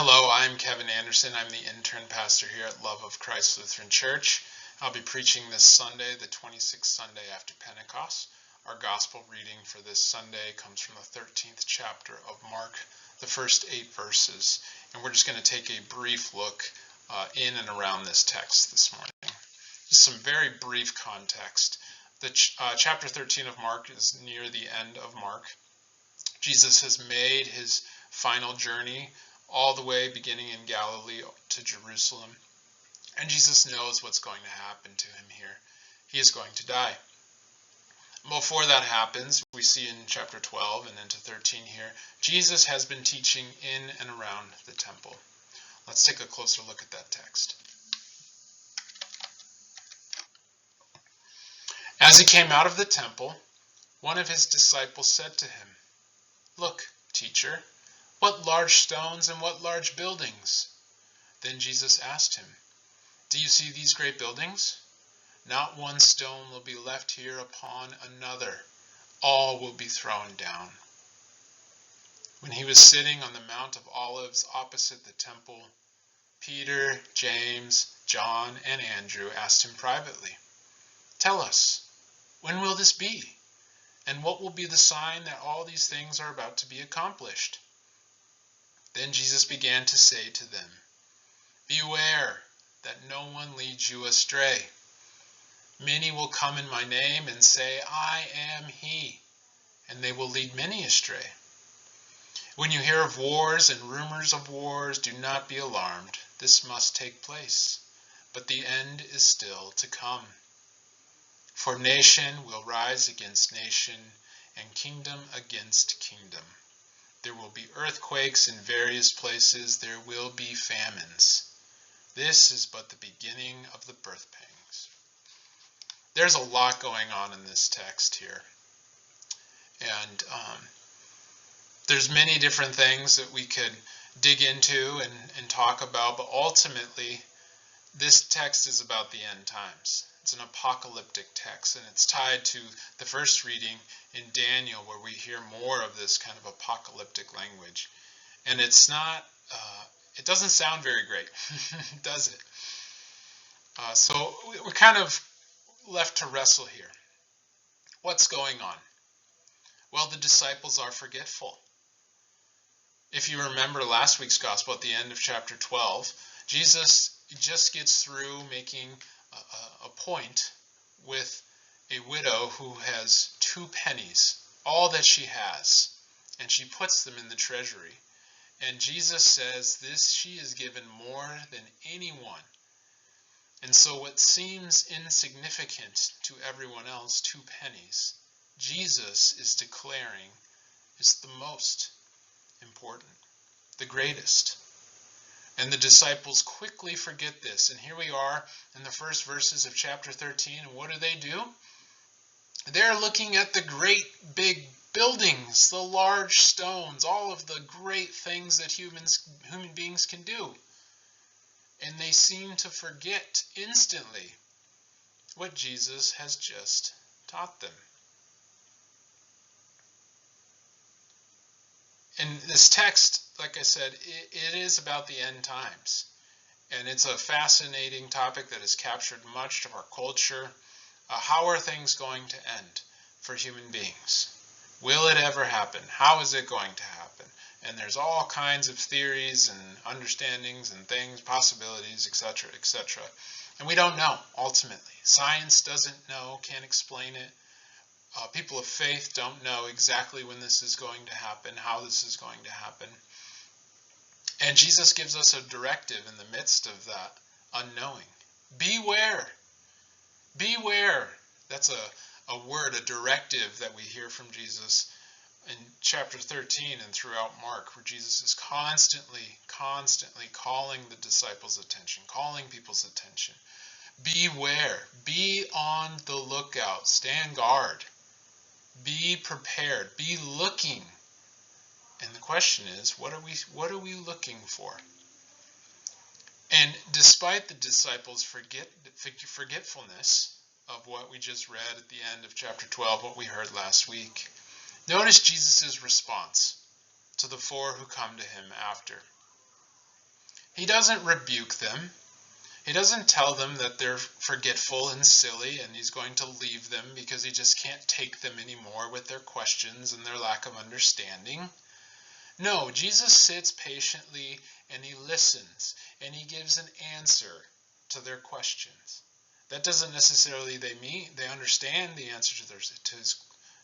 Hello, I'm Kevin Anderson. I'm the intern pastor here at Love of Christ Lutheran Church. I'll be preaching this Sunday, the 26th Sunday after Pentecost. Our gospel reading for this Sunday comes from the 13th chapter of Mark, the first 8 verses. And we're just going to take a brief look in and around this text this morning. Just some very brief context. The chapter 13 of Mark is near the end of Mark. Jesus has made his final journey all the way beginning in Galilee to Jerusalem. And Jesus knows what's going to happen to him here. He is going to die. Before that happens, we see in chapter 12 and into 13 here, Jesus has been teaching in and around the temple. Let's take a closer look at that text. As he came out of the temple, one of his disciples said to him, "Look, teacher, what large stones and what large buildings." Then Jesus asked him, "Do you see these great buildings? Not one stone will be left here upon another. All will be thrown down." When he was sitting on the Mount of Olives opposite the temple, Peter, James, John, and Andrew asked him privately, "Tell us, when will this be? And what will be the sign that all these things are about to be accomplished?" Then Jesus began to say to them, "Beware that no one leads you astray. Many will come in my name and say, 'I am he,' and they will lead many astray. When you hear of wars and rumors of wars, do not be alarmed. This must take place, but the end is still to come. For nation will rise against nation, and kingdom against kingdom. There will be earthquakes in various places. There will be famines. This is but the beginning of the birth pangs." There's a lot going on in this text here. And there's many different things that we could dig into and talk about. But ultimately, this text is about the end times. It's an apocalyptic text, and it's tied to the first reading in Daniel, where we hear more of this kind of apocalyptic language. And it's not, it doesn't sound very great, does it? So we're kind of left to wrestle here. What's going on? Well, the disciples are forgetful. If you remember last week's gospel at the end of chapter 12, Jesus just gets through making a point with a widow who has 2 pennies, all that she has, and she puts them in the treasury. And Jesus says she is given more than anyone. And so what seems insignificant to everyone else, 2 pennies, Jesus is declaring is the most important, the greatest. And the disciples quickly forget this. And here we are in the first verses of chapter 13. And what do? They're looking at the great big buildings, the large stones, all of the great things that human beings can do. And they seem to forget instantly what Jesus has just taught them. And this text, like I said, it is about the end times. And it's a fascinating topic that has captured much of our culture. How are things going to end for human beings? Will it ever happen? How is it going to happen? And there's all kinds of theories and understandings and things, possibilities, etc., etc. And we don't know, ultimately. Science doesn't know, can't explain it. People of faith don't know exactly when this is going to happen, how this is going to happen. And Jesus gives us a directive in the midst of that unknowing. Beware. Beware. That's a word, a directive that we hear from Jesus in chapter 13 and throughout Mark, where Jesus is constantly calling the disciples' attention, calling people's attention. Beware. Be on the lookout. Stand guard. Be prepared. Be looking. And the question is, what are we looking for? And despite the disciples' forgetfulness of what we just read at the end of chapter 12, what we heard last week, notice Jesus' response to the 4 who come to him after. He doesn't rebuke them. He doesn't tell them that they're forgetful and silly and he's going to leave them because he just can't take them anymore with their questions and their lack of understanding. No, Jesus sits patiently and he listens and he gives an answer to their questions. That doesn't necessarily they understand the answer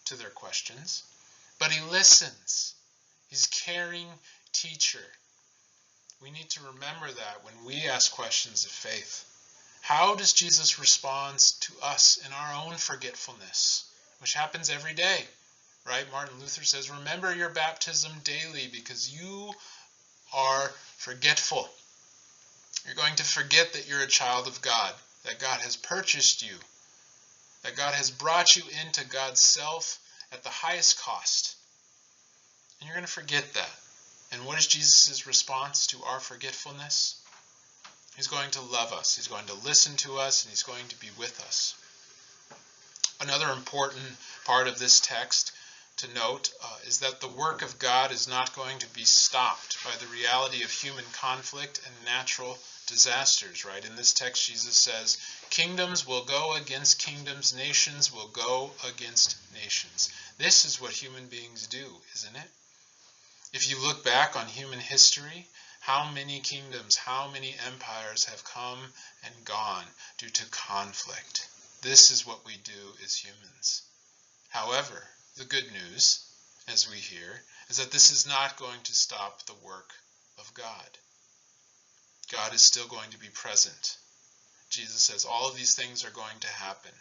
to their questions, but he listens. He's a caring teacher. We need to remember that when we ask questions of faith. How does Jesus respond to us in our own forgetfulness, which happens every day, right? Martin Luther says, remember your baptism daily because you are forgetful. You're going to forget that you're a child of God, that God has purchased you, that God has brought you into God's self at the highest cost. And you're going to forget that. And what is Jesus' response to our forgetfulness? He's going to love us. He's going to listen to us, and he's going to be with us. Another important part of this text to note is that the work of God is not going to be stopped by the reality of human conflict and natural disasters, right? In this text, Jesus says, kingdoms will go against kingdoms, nations will go against nations. This is what human beings do, isn't it? If you look back on human history, how many kingdoms, how many empires have come and gone due to conflict? This is what we do as humans. However, the good news, as we hear, is that this is not going to stop the work of God. God is still going to be present. Jesus says all of these things are going to happen.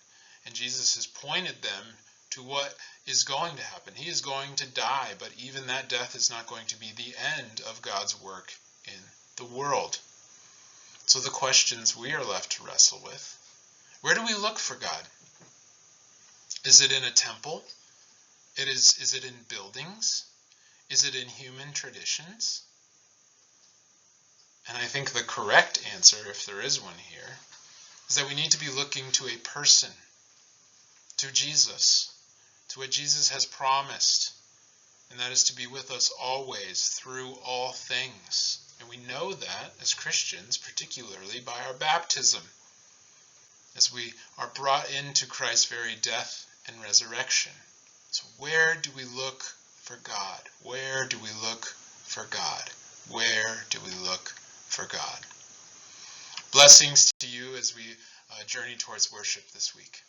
And Jesus has pointed them to what is going to happen. He is going to die, but even that death is not going to be the end of God's work in the world. So the questions we are left to wrestle with, where do we look for God? Is it in a temple? Is it in buildings? Is it in human traditions? And I think the correct answer, if there is one here, is that we need to be looking to a person, to Jesus, to what Jesus has promised, and that is to be with us always through all things. And we know that as Christians, particularly by our baptism, as we are brought into Christ's very death and resurrection. So where do we look for God? Where do we look for God? Where do we look for God? Blessings to you as we journey towards worship this week.